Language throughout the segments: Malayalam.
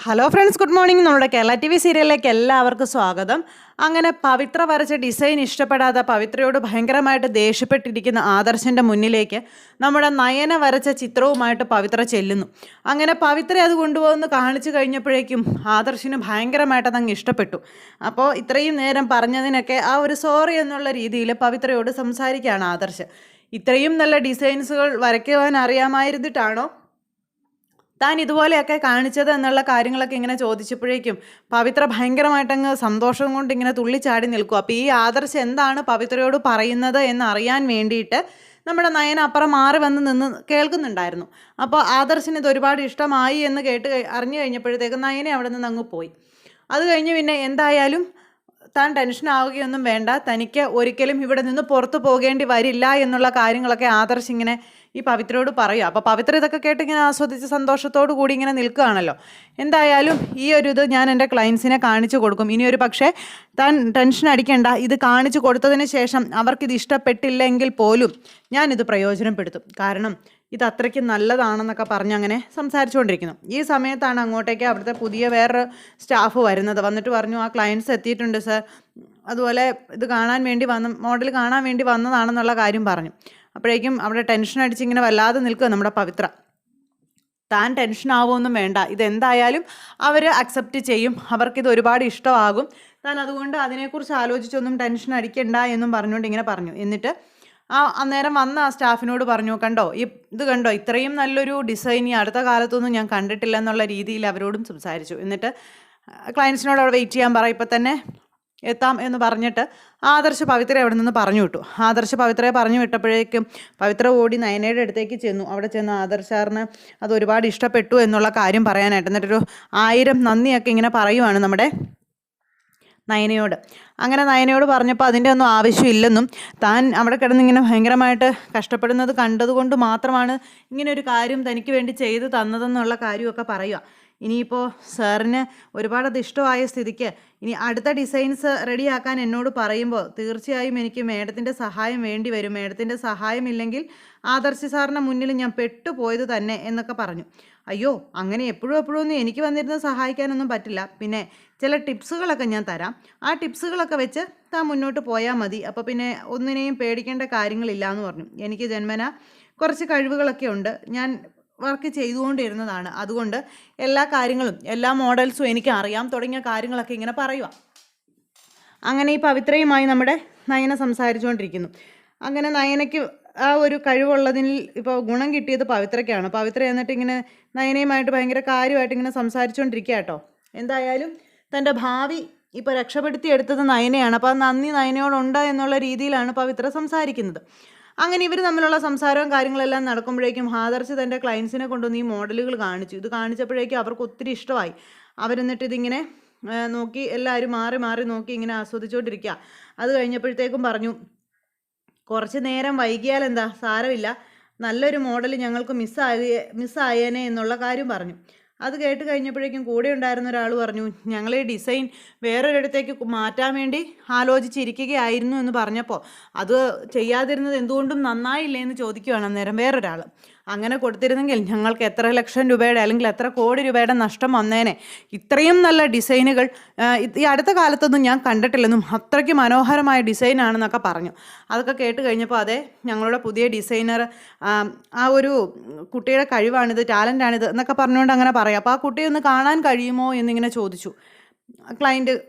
Hello friends, good morning. നമ്മുടെ കേരള ടി വി സീരിയലിലേക്ക് എല്ലാവർക്കും സ്വാഗതം. അങ്ങനെ പവിത്ര വരച്ച ഡിസൈൻ ഇഷ്ടപ്പെടാതെ പവിത്രയോട് ഭയങ്കരമായിട്ട് ദേഷ്യപ്പെട്ടിരിക്കുന്ന ആദർശൻ്റെ മുന്നിലേക്ക് നമ്മുടെ നയന വരച്ച ചിത്രവുമായിട്ട് പവിത്ര ചെല്ലുന്നു. അങ്ങനെ പവിത്ര അത് കൊണ്ടുപോകുന്ന കാണിച്ചു കഴിഞ്ഞപ്പോഴേക്കും ആദർശിന് ഭയങ്കരമായിട്ട് അതങ്ങ് ഇഷ്ടപ്പെട്ടു. അപ്പോൾ ഇത്രയും നേരം പറഞ്ഞതിനൊക്കെ ആ ഒരു സോറി എന്നുള്ള രീതിയിൽ പവിത്രയോട് സംസാരിക്കുകയാണ് ആദർശ്. ഇത്രയും നല്ല ഡിസൈൻസുകൾ വരയ്ക്കുവാൻ അറിയാമായിരുന്നിട്ടാണോ താൻ ഇതുപോലെയൊക്കെ കാണിച്ചത് എന്നുള്ള കാര്യങ്ങളൊക്കെ ഇങ്ങനെ ചോദിച്ചപ്പോഴേക്കും പവിത്ര ഭയങ്കരമായിട്ടങ്ങ് സന്തോഷം കൊണ്ട് ഇങ്ങനെ തുള്ളിച്ചാടി നിൽക്കും. അപ്പോൾ ഈ ആദർശ് എന്താണ് പവിത്രയോട് പറയുന്നത് എന്നറിയാൻ വേണ്ടിയിട്ട് നമ്മുടെ നയന അപ്പുറം മാറി വന്ന് നിന്ന് കേൾക്കുന്നുണ്ടായിരുന്നു. അപ്പോൾ ആദർശിന് ഇത് ഒരുപാട് ഇഷ്ടമായി എന്ന് അറിഞ്ഞു കഴിഞ്ഞപ്പോഴത്തേക്ക് നയനെ അവിടെ നിന്ന് അങ്ങ് പോയി. അത് കഴിഞ്ഞ് പിന്നെ എന്തായാലും താൻ ടെൻഷൻ ആവുകയൊന്നും വേണ്ട, തനിക്ക് ഒരിക്കലും ഇവിടെ നിന്ന് പുറത്തു പോകേണ്ടി വരില്ല എന്നുള്ള കാര്യങ്ങളൊക്കെ ആദർശ് ഇങ്ങനെ ഈ പവിത്രയോട് പറയുക. അപ്പോൾ പവിത്ര ഇതൊക്കെ കേട്ട് ഇങ്ങനെ ആസ്വദിച്ച് സന്തോഷത്തോടു കൂടി ഇങ്ങനെ നിൽക്കുകയാണല്ലോ. എന്തായാലും ഈ ഒരു ഇത് ഞാൻ എൻ്റെ ക്ലയൻസിനെ കാണിച്ചു കൊടുക്കും. ഇനിയൊരു പക്ഷേ താൻ ടെൻഷൻ അടിക്കേണ്ട, ഇത് കാണിച്ചു കൊടുത്തതിന് ശേഷം അവർക്കിത് ഇഷ്ടപ്പെട്ടില്ലെങ്കിൽ പോലും ഞാനിത് പ്രയോജനപ്പെടുത്തും. കാരണം ഇത് അത്രയ്ക്ക് നല്ലതാണെന്നൊക്കെ പറഞ്ഞ് അങ്ങനെ സംസാരിച്ചുകൊണ്ടിരിക്കുന്നു. ഈ സമയത്താണ് അങ്ങോട്ടേക്ക് അവിടുത്തെ പുതിയ വേറൊരു സ്റ്റാഫ് വരുന്നത്. വന്നിട്ട് പറഞ്ഞു, ആ ക്ലയൻസ് എത്തിയിട്ടുണ്ട് സർ, അതുപോലെ ഇത് കാണാൻ വേണ്ടി മോഡൽ കാണാൻ വേണ്ടി വന്നതാണെന്നുള്ള കാര്യം പറഞ്ഞു. അപ്പോഴേക്കും അവിടെ ടെൻഷൻ അടിച്ച് ഇങ്ങനെ വല്ലാതെ നിൽക്കുക നമ്മുടെ പവിത്ര. താൻ ടെൻഷൻ ആവുമൊന്നും വേണ്ട, ഇതെന്തായാലും അവർ അക്സെപ്റ്റ് ചെയ്യും, അവർക്കിത് ഒരുപാട് ഇഷ്ടമാകും, താൻ അതുകൊണ്ട് അതിനെക്കുറിച്ച് ആലോചിച്ചൊന്നും ടെൻഷൻ അടിക്കണ്ട എന്നും പറഞ്ഞുകൊണ്ട് ഇങ്ങനെ പറഞ്ഞു. എന്നിട്ട് അന്നേരം വന്ന ആ സ്റ്റാഫിനോട് പറഞ്ഞു, കണ്ടോ ഇത് കണ്ടോ, ഇത്രയും നല്ലൊരു ഡിസൈൻ ഈ അടുത്ത കാലത്തൊന്നും ഞാൻ കണ്ടിട്ടില്ല എന്നുള്ള രീതിയിൽ അവരോടും സംസാരിച്ചു. എന്നിട്ട് ക്ലയൻസിനോട് അവിടെ വെയിറ്റ് ചെയ്യാൻ പറ, ഇപ്പം തന്നെ എത്താം എന്ന് പറഞ്ഞിട്ട് ആദർശ് പവിത്ര അവിടെ നിന്ന് പറഞ്ഞു വിട്ടു. ആദർശ് പവിത്രയെ പറഞ്ഞു വിട്ടപ്പോഴേക്കും പവിത്ര ഓടി നയനയുടെ അടുത്തേക്ക് ചെന്നു. അവിടെ ചെന്ന് ആദർശ് സാറിന് അത് ഒരുപാട് ഇഷ്ടപ്പെട്ടു എന്നുള്ള കാര്യം പറയാനായിട്ട്, എന്നിട്ടൊരു 1000 നന്ദിയൊക്കെ ഇങ്ങനെ പറയുവാണ് നമ്മുടെ നയനയോട്. അങ്ങനെ നയനയോട് പറഞ്ഞപ്പോൾ അതിൻ്റെ ഒന്നും ആവശ്യമില്ലെന്നും താൻ അവിടെ കിടന്നിങ്ങനെ ഭയങ്കരമായിട്ട് കഷ്ടപ്പെടുന്നത് കണ്ടതുകൊണ്ട് മാത്രമാണ് ഇങ്ങനെ ഒരു കാര്യം തനിക്ക് വേണ്ടി ചെയ്തു തന്നതെന്നുള്ള കാര്യമൊക്കെ പറയുക. ഇനിയിപ്പോൾ സാറിന് ഒരുപാട് അത് ഇഷ്ടമായ സ്ഥിതിക്ക് ഇനി അടുത്ത ഡിസൈൻസ് റെഡിയാക്കാൻ എന്നോട് പറയുമ്പോൾ തീർച്ചയായും എനിക്ക് മേഡത്തിൻ്റെ സഹായം വേണ്ടി വരും. മേഡത്തിൻ്റെ സഹായം ഇല്ലെങ്കിൽ ആദർശ് സാറിന് മുന്നിൽ ഞാൻ പെട്ടുപോയത് തന്നെ എന്നൊക്കെ പറഞ്ഞു. അയ്യോ, അങ്ങനെ എപ്പോഴും ഒന്നും എനിക്ക് വന്നിരുന്ന് സഹായിക്കാനൊന്നും പറ്റില്ല. പിന്നെ ചില ടിപ്സുകളൊക്കെ ഞാൻ തരാം, ആ ടിപ്സുകളൊക്കെ വെച്ച് താൻ മുന്നോട്ട് പോയാൽ മതി. അപ്പോൾ പിന്നെ ഒന്നിനെയും പേടിക്കേണ്ട കാര്യങ്ങളില്ല എന്ന് പറഞ്ഞു. എനിക്ക് ജന്മന കുറച്ച് കഴിവുകളൊക്കെ ഉണ്ട്, ഞാൻ വർക്ക് ചെയ്തുകൊണ്ടിരുന്നതാണ്, അതുകൊണ്ട് എല്ലാ കാര്യങ്ങളും എല്ലാ മോഡൽസും എനിക്ക് അറിയാം തുടങ്ങിയ കാര്യങ്ങളൊക്കെ ഇങ്ങനെ പറയുക. അങ്ങനെ ഈ പവിത്രയുമായി നമ്മുടെ നയന സംസാരിച്ചുകൊണ്ടിരിക്കുന്നു. അങ്ങനെ നയനയ്ക്ക് ആ ഒരു കഴിവുള്ളതിൽ ഇപ്പോൾ ഗുണം കിട്ടിയത് പവിത്രയ്ക്കാണ്. പവിത്ര എന്നിട്ട് ഇങ്ങനെ നയനയുമായിട്ട് ഭയങ്കര കാര്യമായിട്ട് ഇങ്ങനെ സംസാരിച്ചുകൊണ്ടിരിക്കുക കേട്ടോ. എന്തായാലും തൻ്റെ ഭാവി ഇപ്പോൾ രക്ഷപ്പെടുത്തിയെടുത്തത് നയനയാണ്. അപ്പോൾ നന്ദി നയനയോടുണ്ട് എന്നുള്ള രീതിയിലാണ് പവിത്ര സംസാരിക്കുന്നത്. അങ്ങനെ ഇവർ തമ്മിലുള്ള സംസാരവും കാര്യങ്ങളെല്ലാം നടക്കുമ്പോഴേക്കും ആദർശ് തൻ്റെ ക്ലയൻസിനെ കൊണ്ടുവന്ന് ഈ മോഡലുകൾ കാണിച്ചു. ഇത് കാണിച്ചപ്പോഴേക്കും അവർക്ക് ഒത്തിരി ഇഷ്ടമായി. അവരെന്നിട്ട് ഇതിങ്ങനെ നോക്കി എല്ലാവരും മാറി മാറി നോക്കി ഇങ്ങനെ ആസ്വദിച്ചുകൊണ്ടിരിക്കുക. അത് കഴിഞ്ഞപ്പോഴത്തേക്കും പറഞ്ഞു, കുറച്ച് നേരം വൈകിയാൽ എന്താ, സാരമില്ല, നല്ലൊരു മോഡൽ ഞങ്ങൾക്ക് മിസ്സായേനെ എന്നുള്ള കാര്യം പറഞ്ഞു. അത് കേട്ട് കഴിഞ്ഞപ്പോഴേക്കും കൂടെ ഉണ്ടായിരുന്ന ഒരാൾ പറഞ്ഞു, ഞങ്ങൾ ഈ ഡിസൈൻ വേറൊരിടത്തേക്ക് മാറ്റാൻ വേണ്ടി ആലോചിച്ചിരിക്കുകയായിരുന്നു എന്ന് പറഞ്ഞപ്പോൾ അത് ചെയ്യാതിരുന്നത് എന്തുകൊണ്ടും നന്നായില്ലേ എന്ന് ചോദിക്കുകയാണ് അന്നേരം വേറൊരാൾ. അങ്ങനെ കൊടുത്തിരുന്നെങ്കിൽ ഞങ്ങൾക്ക് എത്ര ലക്ഷം രൂപയുടെ അല്ലെങ്കിൽ എത്ര കോടി രൂപയുടെ നഷ്ടം വന്നേനെ. ഇത്രയും നല്ല ഡിസൈനുകൾ ഈ അടുത്ത കാലത്തൊന്നും ഞാൻ കണ്ടിട്ടില്ലെന്നും അത്രയ്ക്ക് മനോഹരമായ ഡിസൈനാണെന്നൊക്കെ പറഞ്ഞു. അതൊക്കെ കേട്ട് കഴിഞ്ഞപ്പോൾ അതെ, ഞങ്ങളുടെ പുതിയ ഡിസൈനർ, ആ ഒരു കുട്ടിയുടെ കഴിവാണിത്, ടാലൻ്റാണിത് എന്നൊക്കെ പറഞ്ഞുകൊണ്ട് അങ്ങനെ പറയാം. അപ്പോൾ ആ കുട്ടിയെ ഒന്ന് കാണാൻ കഴിയുമോ എന്നിങ്ങനെ ചോദിച്ചു ക്ലയൻറ്റ്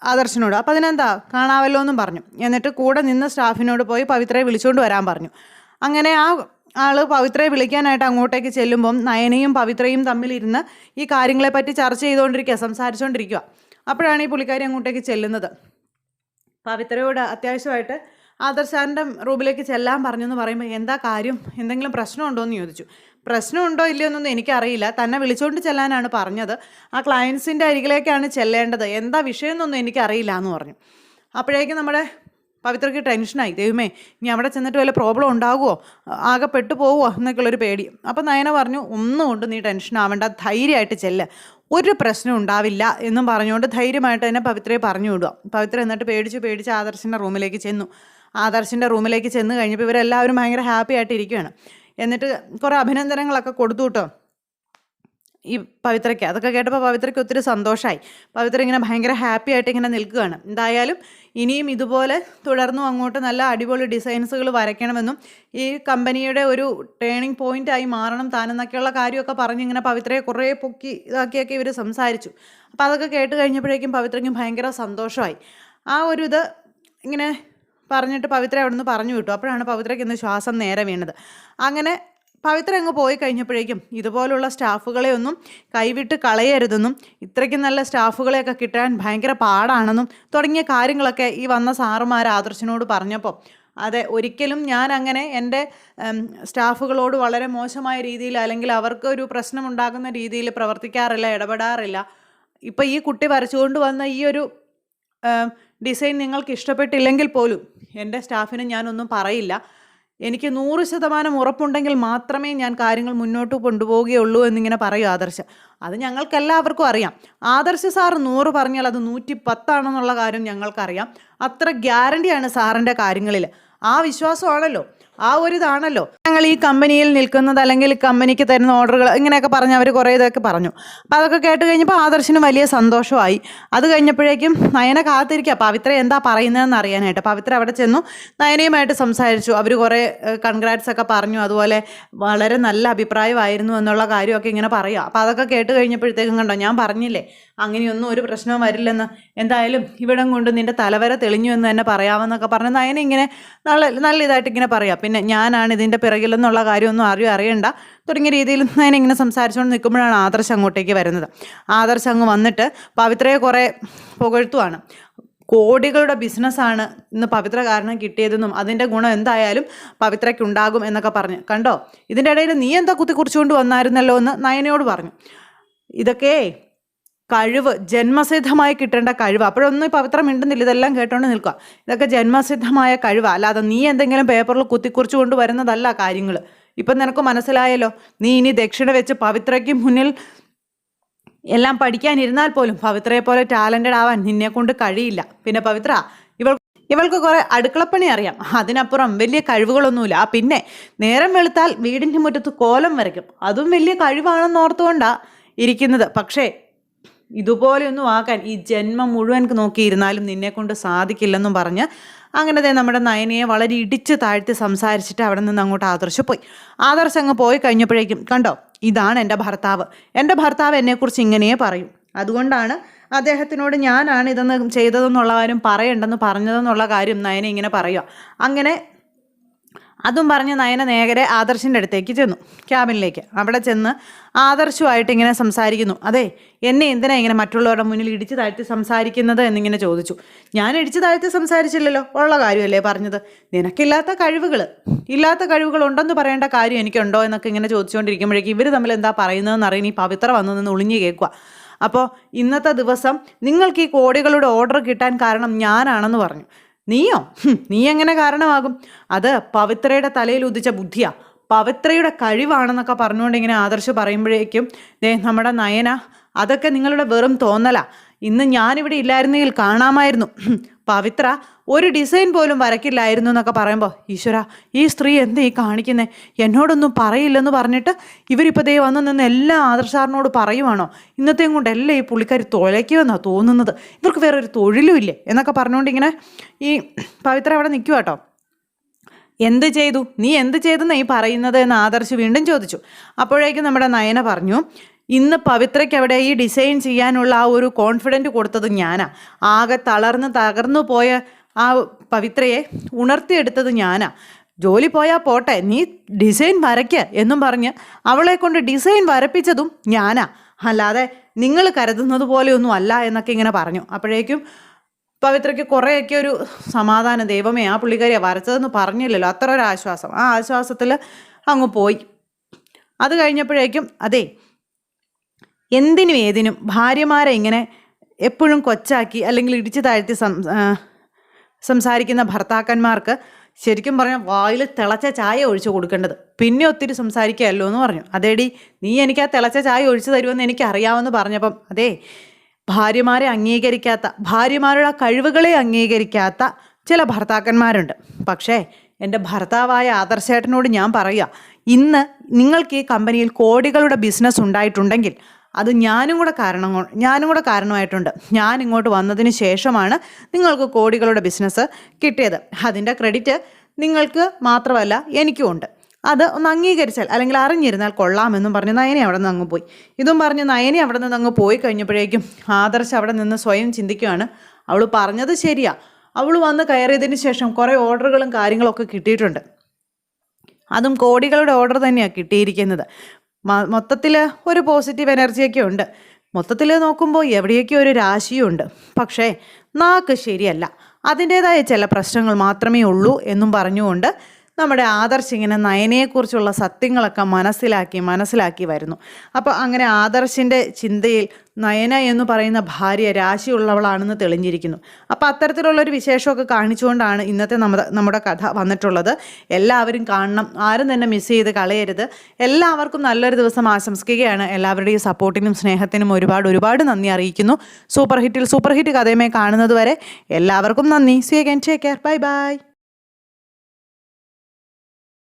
ആദർശിനോട്. അപ്പോൾ അതിനെന്താ, കാണാമല്ലോ എന്നും പറഞ്ഞു. എന്നിട്ട് കൂടെ നിന്ന് സ്റ്റാഫിനോട് പോയി പവിത്രയെ വിളിച്ചുകൊണ്ട് വരാൻ പറഞ്ഞു. അങ്ങനെ ആ ആൾ പവിത്രയെ വിളിക്കാനായിട്ട് അങ്ങോട്ടേക്ക് ചെല്ലുമ്പം നയനയും പവിത്രയും തമ്മിലിരുന്ന് ഈ കാര്യങ്ങളെപ്പറ്റി ചർച്ച ചെയ്തുകൊണ്ടിരിക്കുക, സംസാരിച്ചുകൊണ്ടിരിക്കുക. അപ്പോഴാണ് ഈ പുള്ളിക്കാരി അങ്ങോട്ടേക്ക് ചെല്ലുന്നത്. പവിത്രയോട് അത്യാവശ്യമായിട്ട് ആദർശാൻ്റെ റൂമിലേക്ക് ചെല്ലാൻ പറഞ്ഞെന്ന് പറയുമ്പോൾ എന്താ കാര്യം, എന്തെങ്കിലും പ്രശ്നമുണ്ടോ എന്ന് ചോദിച്ചു. പ്രശ്നമുണ്ടോ ഇല്ലയോ എന്നൊന്നും എനിക്കറിയില്ല, തന്നെ വിളിച്ചുകൊണ്ട് ചെല്ലാനാണ് പറഞ്ഞത്, ആ ക്ലയൻസിൻ്റെ അരികിലേക്കാണ് ചെല്ലേണ്ടത്, എന്താ വിഷയം എന്നൊന്നും എനിക്കറിയില്ല എന്ന് പറഞ്ഞു. അപ്പോഴേക്കും നമ്മുടെ പവിത്രയ്ക്ക് ടെൻഷനായി, ദൈവമേ ഇനി അവിടെ ചെന്നിട്ട് വല്ല പ്രോബ്ലം ഉണ്ടാകുമോ, ആകെ പെട്ടു പോവുമോ എന്നൊക്കെയുള്ളൊരു പേടി. അപ്പം നയന പറഞ്ഞു, ഒന്നും കൊണ്ട് നീ ടെൻഷൻ ആവേണ്ട, ധൈര്യമായിട്ട് ചെല്ല്, ഒരു പ്രശ്നം ഉണ്ടാവില്ല എന്നും പറഞ്ഞുകൊണ്ട് ധൈര്യമായിട്ട് തന്നെ പവിത്രയെ പറഞ്ഞു വിടുക. പവിത്ര എന്നിട്ട് പേടിച്ച് ആദർശിൻ്റെ റൂമിലേക്ക് ചെന്നു. ആദർശിൻ്റെ റൂമിലേക്ക് ചെന്ന് കഴിഞ്ഞപ്പോൾ ഇവരെല്ലാവരും ഭയങ്കര ഹാപ്പി ആയിട്ട് ഇരിക്കുകയാണ്. എന്നിട്ട് കുറേ അഭിനന്ദനങ്ങളൊക്കെ കൊടുത്തു കേട്ടോ. ഈ പവിത്രയ്ക്ക്. അതൊക്കെ കേട്ടപ്പോൾ പവിത്രയ്ക്ക് ഒത്തിരി സന്തോഷമായി. പവിത്ര ഇങ്ങനെ ഭയങ്കര ഹാപ്പി ആയിട്ട് ഇങ്ങനെ നിൽക്കുകയാണ്. എന്തായാലും ഇനിയും ഇതുപോലെ തുടർന്നും അങ്ങോട്ട് നല്ല അടിപൊളി ഡിസൈൻസുകൾ വരയ്ക്കണമെന്നും ഈ കമ്പനിയുടെ ഒരു ടേണിംഗ് പോയിൻ്റായി മാറണം താനെന്നൊക്കെയുള്ള കാര്യമൊക്കെ പറഞ്ഞ് ഇങ്ങനെ പവിത്രയെ കുറേ പൊക്കി ഇതാക്കിയൊക്കെ ഇവർ സംസാരിച്ചു. അപ്പോൾ അതൊക്കെ കേട്ട് കഴിഞ്ഞപ്പോഴേക്കും പവിത്രയ്ക്കും ഭയങ്കര സന്തോഷമായി. ആ ഒരു ഇത് ഇങ്ങനെ പറഞ്ഞിട്ട് പവിത്ര അവിടെ നിന്ന് പറഞ്ഞു വിട്ടു. അപ്പോഴാണ് പവിത്രയ്ക്ക് ഇന്ന് ശ്വാസം നേരെ വീണത്. അങ്ങനെ പവിത്ര അങ്ങ് പോയി കഴിഞ്ഞപ്പോഴേക്കും ഇതുപോലുള്ള സ്റ്റാഫുകളെ ഒന്നും കൈവിട്ട് കളയരുതെന്നും ഇത്രയ്ക്ക് നല്ല സ്റ്റാഫുകളെയൊക്കെ കിട്ടാൻ ഭയങ്കര പാടാണെന്നും തുടങ്ങിയ കാര്യങ്ങളൊക്കെ ഈ വന്ന സാറുമാർ ആദർശിനോട് പറഞ്ഞപ്പോൾ, അതെ, ഒരിക്കലും ഞാൻ അങ്ങനെ എൻ്റെ സ്റ്റാഫുകളോട് വളരെ മോശമായ രീതിയിൽ അല്ലെങ്കിൽ അവർക്ക് ഒരു പ്രശ്നമുണ്ടാകുന്ന രീതിയിൽ പ്രവർത്തിക്കാറില്ല, ഇടപെടാറില്ല. ഇപ്പോൾ ഈ കുട്ടി വരച്ചുകൊണ്ട് വന്ന ഈ ഒരു ഡിസൈൻ നിങ്ങൾക്ക് ഇഷ്ടപ്പെട്ടില്ലെങ്കിൽ പോലും എൻ്റെ സ്റ്റാഫിന് ഞാനൊന്നും പറയില്ല. എനിക്ക് 100% ഉറപ്പുണ്ടെങ്കിൽ മാത്രമേ ഞാൻ കാര്യങ്ങൾ മുന്നോട്ട് കൊണ്ടുപോവുകയുള്ളൂ എന്നിങ്ങനെ പറയും ആദർശ്. അത് ഞങ്ങൾക്കെല്ലാവർക്കും അറിയാം. ആദർശ് സാർ 100 പറഞ്ഞാൽ അത് 110 ആണെന്നുള്ള കാര്യം ഞങ്ങൾക്കറിയാം. അത്ര ഗ്യാരണ്ടിയാണ് സാറിൻ്റെ കാര്യങ്ങളിൽ. ആ വിശ്വാസമാണല്ലോ, ആ ഒരു ഇതാണല്ലോ ഞങ്ങൾ ഈ കമ്പനിയിൽ നിൽക്കുന്നത്, അല്ലെങ്കിൽ കമ്പനിക്ക് തരുന്ന ഓർഡറുകൾ ഇങ്ങനെയൊക്കെ പറഞ്ഞ് അവർ കുറേ ഇതൊക്കെ പറഞ്ഞു. അപ്പോൾ അതൊക്കെ കേട്ട് കഴിഞ്ഞപ്പോൾ ആദർശിന് വലിയ സന്തോഷമായി. അത് കഴിഞ്ഞപ്പോഴേക്കും നയന കാത്തിരിക്കുക പവിത്ര എന്താ പറയുന്നതെന്ന് അറിയാനായിട്ട്. പവിത്ര അവിടെ ചെന്നു നയനയുമായിട്ട് സംസാരിച്ചു. അവർ കുറേ കൺഗ്രാറ്റ്സ് ഒക്കെ പറഞ്ഞു. അതുപോലെ വളരെ നല്ല അഭിപ്രായമായിരുന്നു എന്നുള്ള കാര്യമൊക്കെ ഇങ്ങനെ പറയുക. അപ്പോൾ അതൊക്കെ കേട്ട് കഴിഞ്ഞപ്പോഴത്തേക്കും കണ്ടോ, ഞാൻ പറഞ്ഞില്ലേ അങ്ങനെയൊന്നും ഒരു പ്രശ്നവും വരില്ലെന്ന്, എന്തായാലും ഇവിടം കൊണ്ട് നിൻ്റെ തലവര തെളിഞ്ഞു എന്ന് തന്നെ പറയാമെന്നൊക്കെ പറഞ്ഞ് നയന ഇങ്ങനെ നല്ല ഇതായിട്ട് ഇങ്ങനെ പറയാം. പിന്നെ ഞാനാണ് ഇതിൻ്റെ പിറകിലെന്നുള്ള കാര്യമൊന്നും ആരും അറിയണ്ട തുടങ്ങിയ രീതിയിൽ ഞാൻ ഇങ്ങനെ സംസാരിച്ചുകൊണ്ട് നിൽക്കുമ്പോഴാണ് ആദർശ് അങ്ങോട്ടേക്ക് വരുന്നത്. ആദർശ് അങ്ങ് വന്നിട്ട് പവിത്രയെ കുറേ പുകഴ്ത്തുവാണ്. കോടികളുടെ ബിസിനസ്സാണ് ഇന്ന് പവിത്ര കാരണം കിട്ടിയതെന്നും അതിൻ്റെ ഗുണം എന്തായാലും പവിത്രയ്ക്കുണ്ടാകും എന്നൊക്കെ പറഞ്ഞ്, കണ്ടോ ഇതിൻ്റെ ഇടയിൽ നീ എന്താ കുത്തിക്കുറിച്ചുകൊണ്ട് വന്നായിരുന്നല്ലോ എന്ന് നയനയോട് പറഞ്ഞു. ഇതൊക്കെ കഴിവ്, ജന്മസിദ്ധമായി കിട്ടേണ്ട കഴിവ്. അപ്പോഴൊന്നും പവിത്ര മിണ്ടുന്നില്ല, ഇതെല്ലാം കേട്ടോണ്ട് നിൽക്കുക. ഇതൊക്കെ ജന്മസിദ്ധമായ കഴിവ്, അല്ലാതെ നീ എന്തെങ്കിലും പേപ്പറിൽ കുത്തിക്കുറിച്ചു കൊണ്ട് വരുന്നതല്ല കാര്യങ്ങൾ. ഇപ്പം നിനക്ക് മനസ്സിലായല്ലോ. നീ ഇനി ദക്ഷിണ വെച്ച് പവിത്രയ്ക്ക് മുന്നിൽ എല്ലാം പഠിക്കാനിരുന്നാൽ പോലും പവിത്രയെ പോലെ ടാലൻറ്റഡ് ആവാൻ നിന്നെ കൊണ്ട് കഴിയില്ല. പിന്നെ പവിത്ര, ഇവൾക്ക് കുറേ അടുക്കളപ്പണി അറിയാം, അതിനപ്പുറം വലിയ കഴിവുകളൊന്നുമില്ല. പിന്നെ നേരം വെളുത്താൽ വീടിൻ്റെ മുറ്റത്ത് കോലം വരയ്ക്കും, അതും വലിയ കഴിവാണെന്ന് ഓർത്തുകൊണ്ടാണ് ഇരിക്കുന്നത്. പക്ഷേ ഇതുപോലെയൊന്നും ആക്കാൻ ഈ ജന്മം മുഴുവൻ നോക്കിയിരുന്നാലും നിന്നെക്കൊണ്ട് സാധിക്കില്ലെന്നും പറഞ്ഞ് അങ്ങനെ നമ്മുടെ നയനയെ വളരെ ഇടിച്ച് താഴ്ത്തി സംസാരിച്ചിട്ട് അവിടെ നിന്ന് അങ്ങോട്ട് ആദർശ് പോയി. ആദർശ് അങ്ങ് പോയി കഴിഞ്ഞപ്പോഴേക്കും കണ്ടോ, ഇതാണ് എൻ്റെ ഭർത്താവ്. എൻ്റെ ഭർത്താവ് എന്നെക്കുറിച്ച് ഇങ്ങനെയേ പറയും. അതുകൊണ്ടാണ് അദ്ദേഹത്തിനോട് ഞാനാണ് ഇതൊന്ന് ചെയ്തതെന്നുള്ള കാര്യം പറയണ്ടെന്ന് പറഞ്ഞതെന്നുള്ള കാര്യം നയന ഇങ്ങനെ പറയുക. അങ്ങനെ അതും പറഞ്ഞ് നയന നേരെ ആദർശിൻ്റെ അടുത്തേക്ക് ചെന്നു, ക്യാബിനിലേക്ക്. അവിടെ ചെന്ന് ആദർശുമായിട്ട് ഇങ്ങനെ സംസാരിക്കുന്നു. അതെ, എന്നെ എന്തിനാ ഇങ്ങനെ മറ്റുള്ളവരുടെ മുന്നിൽ ഇടിച്ചു താഴ്ത്തി സംസാരിക്കുന്നത് എന്നിങ്ങനെ ചോദിച്ചു. ഞാൻ ഇടിച്ചു താഴ്ത്തി സംസാരിച്ചില്ലല്ലോ, ഉള്ള കാര്യമല്ലേ പറഞ്ഞത്. നിനക്കില്ലാത്ത കഴിവുകൾ ഉണ്ടെന്ന് പറയേണ്ട കാര്യം എനിക്കുണ്ടോ എന്നൊക്കെ ഇങ്ങനെ ചോദിച്ചുകൊണ്ടിരിക്കുമ്പോഴേക്കും ഇവർ തമ്മിൽ എന്താ പറയുന്നതെന്ന് അറിയാൻ ഈ പവിത്ര വന്നു നിന്ന് ഒളിഞ്ഞു കേൾക്കുക. അപ്പോൾ ഇന്നത്തെ ദിവസം നിങ്ങൾക്ക് ഈ കോടികളുടെ ഓർഡർ കിട്ടാൻ കാരണം ഞാനാണെന്ന് പറഞ്ഞു. നീയോ? നീ എങ്ങനെ കാരണമാകും? അത് പവിത്രയുടെ തലയിൽ ഉദിച്ച ബുദ്ധിയാ, പവിത്രയുടെ കഴിവാണെന്നൊക്കെ പറഞ്ഞുകൊണ്ട് ഇങ്ങനെ ആദർശ് പറയുമ്പോഴേക്കും നമ്മുടെ നയന, അതൊക്കെ നിങ്ങളുടെ വെറും തോന്നലാ. ഇന്ന് ഞാനിവിടെ ഇല്ലായിരുന്നെങ്കിൽ കാണാമായിരുന്നു. പവിത്ര ഒരു ഡിസൈൻ പോലും വരയ്ക്കില്ലായിരുന്നു എന്നൊക്കെ പറയുമ്പോൾ, ഈശ്വര, ഈ സ്ത്രീ എന്താ ഈ കാണിക്കുന്നത്? എന്നോടൊന്നും പറയില്ലെന്ന് പറഞ്ഞിട്ട് ഇവരിപ്പോൾ വന്നു നിന്ന് എല്ലാം ആദർശാറിനോട് പറയുവാണോ? ഇന്നത്തെയും കൊണ്ടല്ലേ ഈ പുള്ളിക്കാരി തുളയ്ക്കുമെന്നാണ് തോന്നുന്നത്. ഇവർക്ക് വേറെ ഒരു തൊഴിലും ഇല്ലേ എന്നൊക്കെ പറഞ്ഞുകൊണ്ട് ഇങ്ങനെ ഈ പവിത്ര അവിടെ നിൽക്കുക കേട്ടോ. എന്ത് ചെയ്തു, നീ എന്ത് ചെയ്തെന്നാണ് ഈ പറയുന്നത് എന്ന് ആദർശ് വീണ്ടും ചോദിച്ചു. അപ്പോഴേക്കും നമ്മുടെ നയന പറഞ്ഞു, ഇന്ന് പവിത്രയ്ക്ക് അവിടെ ഈ ഡിസൈൻ ചെയ്യാനുള്ള ആ ഒരു കോൺഫിഡൻറ്റ് കൊടുത്തത് ഞാനാ. ആകെ തകർന്നു പോയ ആ പവിത്രയെ ഉണർത്തിയെടുത്തത് ഞാനാ. ജോലി പോയാൽ പോട്ടെ, നീ ഡിസൈൻ വരയ്ക്ക് എന്നും പറഞ്ഞ് അവളെ കൊണ്ട് ഡിസൈൻ വരപ്പിച്ചതും ഞാനാ, അല്ലാതെ നിങ്ങൾ കരുതുന്നത് പോലെയൊന്നും അല്ല എന്നൊക്കെ ഇങ്ങനെ പറഞ്ഞു. അപ്പോഴേക്കും പവിത്രയ്ക്ക് കുറേയൊക്കെ ഒരു സമാധാനം, ദൈവമേ ആ പുള്ളിക്കാരിയാണ് വരച്ചതെന്ന് പറഞ്ഞില്ലല്ലോ, അത്ര ഒരു ആശ്വാസം. ആ ആശ്വാസത്തിൽ അങ്ങ് പോയി. അത് കഴിഞ്ഞപ്പോഴേക്കും അതെ, എന്തിനും ഏതിനും ഭാര്യമാരെ ഇങ്ങനെ എപ്പോഴും കൊച്ചാക്കി അല്ലെങ്കിൽ ഇടിച്ചു താഴ്ത്തി സംസാരിക്കുന്ന ഭർത്താക്കന്മാർക്ക് ശരിക്കും പറഞ്ഞാൽ വായിൽ തിളച്ച ചായ ഒഴിച്ചു കൊടുക്കേണ്ടത്. പിന്നെ ഒത്തിരി സംസാരിക്കുകയല്ലോ എന്ന് പറഞ്ഞു. അതേടി, നീ എനിക്ക് ആ തിളച്ച ചായ ഒഴിച്ചു തരുമെന്ന് എനിക്കറിയാമെന്ന് പറഞ്ഞപ്പം, അതെ, ഭാര്യമാരെ അംഗീകരിക്കാത്ത, ഭാര്യമാരുടെ കഴിവുകളെ അംഗീകരിക്കാത്ത ചില ഭർത്താക്കന്മാരുണ്ട്. പക്ഷേ എൻ്റെ ഭർത്താവായ ആദർശേട്ടനോട് ഞാൻ പറയുക, ഇന്ന് നിങ്ങൾക്ക് ഈ കമ്പനിയിൽ കോടികളുടെ ബിസിനസ് ഉണ്ടായിട്ടുണ്ടെങ്കിൽ അത് ഞാനും കൂടെ കാരണമായിട്ടുണ്ട്. ഞാൻ ഇങ്ങോട്ട് വന്നതിന് ശേഷമാണ് നിങ്ങൾക്ക് കോടികളുടെ ബിസിനസ് കിട്ടിയത്. അതിൻ്റെ ക്രെഡിറ്റ് നിങ്ങൾക്ക് മാത്രമല്ല എനിക്കും ഉണ്ട്. അത് ഒന്ന് അംഗീകരിച്ചാൽ അല്ലെങ്കിൽ അറിഞ്ഞിരുന്നാൽ കൊള്ളാമെന്നും പറഞ്ഞ് നയനെ അവിടെ നിന്ന് അങ്ങ് പോയി. ഇതും പറഞ്ഞ് നയനെ അവിടെ നിന്ന് അങ്ങ് പോയി കഴിഞ്ഞപ്പോഴേക്കും ആദർശ് അവിടെ നിന്ന് സ്വയം ചിന്തിക്കുകയാണ്, അവൾ പറഞ്ഞത് ശരിയാ. അവൾ വന്ന് കയറിയതിന് ശേഷം കുറേ ഓർഡറുകളും കാര്യങ്ങളൊക്കെ കിട്ടിയിട്ടുണ്ട്. അതും കോടികളുടെ ഓർഡർ തന്നെയാണ് കിട്ടിയിരിക്കുന്നത്. മൊത്തത്തിൽ ഒരു പോസിറ്റീവ് എനർജിയൊക്കെ ഉണ്ട്. മൊത്തത്തിൽ നോക്കുമ്പോൾ എവിടെയൊക്കെ ഒരു രാശിയുണ്ട്. പക്ഷേ നാക്ക് ശരിയല്ല, അതിൻ്റേതായ ചില പ്രശ്നങ്ങൾ മാത്രമേ ഉള്ളൂ എന്നും പറഞ്ഞുകൊണ്ട് നമ്മുടെ ആദർശ് ഇങ്ങനെ നയനയെക്കുറിച്ചുള്ള സത്യങ്ങളൊക്കെ മനസ്സിലാക്കി വരുന്നു. അപ്പോൾ അങ്ങനെ ആദർശിൻ്റെ ചിന്തയിൽ നയന എന്ന് പറയുന്ന ഭാര്യ രാശിയുള്ളവളാണെന്ന് തെളിഞ്ഞിരിക്കുന്നു. അപ്പോൾ അത്തരത്തിലുള്ളൊരു വിശേഷമൊക്കെ കാണിച്ചുകൊണ്ടാണ് ഇന്നത്തെ നമ്മുടെ കഥ വന്നിട്ടുള്ളത്. എല്ലാവരും കാണണം, ആരും തന്നെ മിസ് ചെയ്ത് കളയരുത്. എല്ലാവർക്കും നല്ലൊരു ദിവസം ആശംസിക്കുകയാണ്. എല്ലാവരുടെയും സപ്പോർട്ടിനും സ്നേഹത്തിനും ഒരുപാട് നന്ദി അറിയിക്കുന്നു. സൂപ്പർ ഹിറ്റ് കഥയുമായി കാണുന്നത് വരെ എല്ലാവർക്കും നന്ദി. See again, take care, bye by.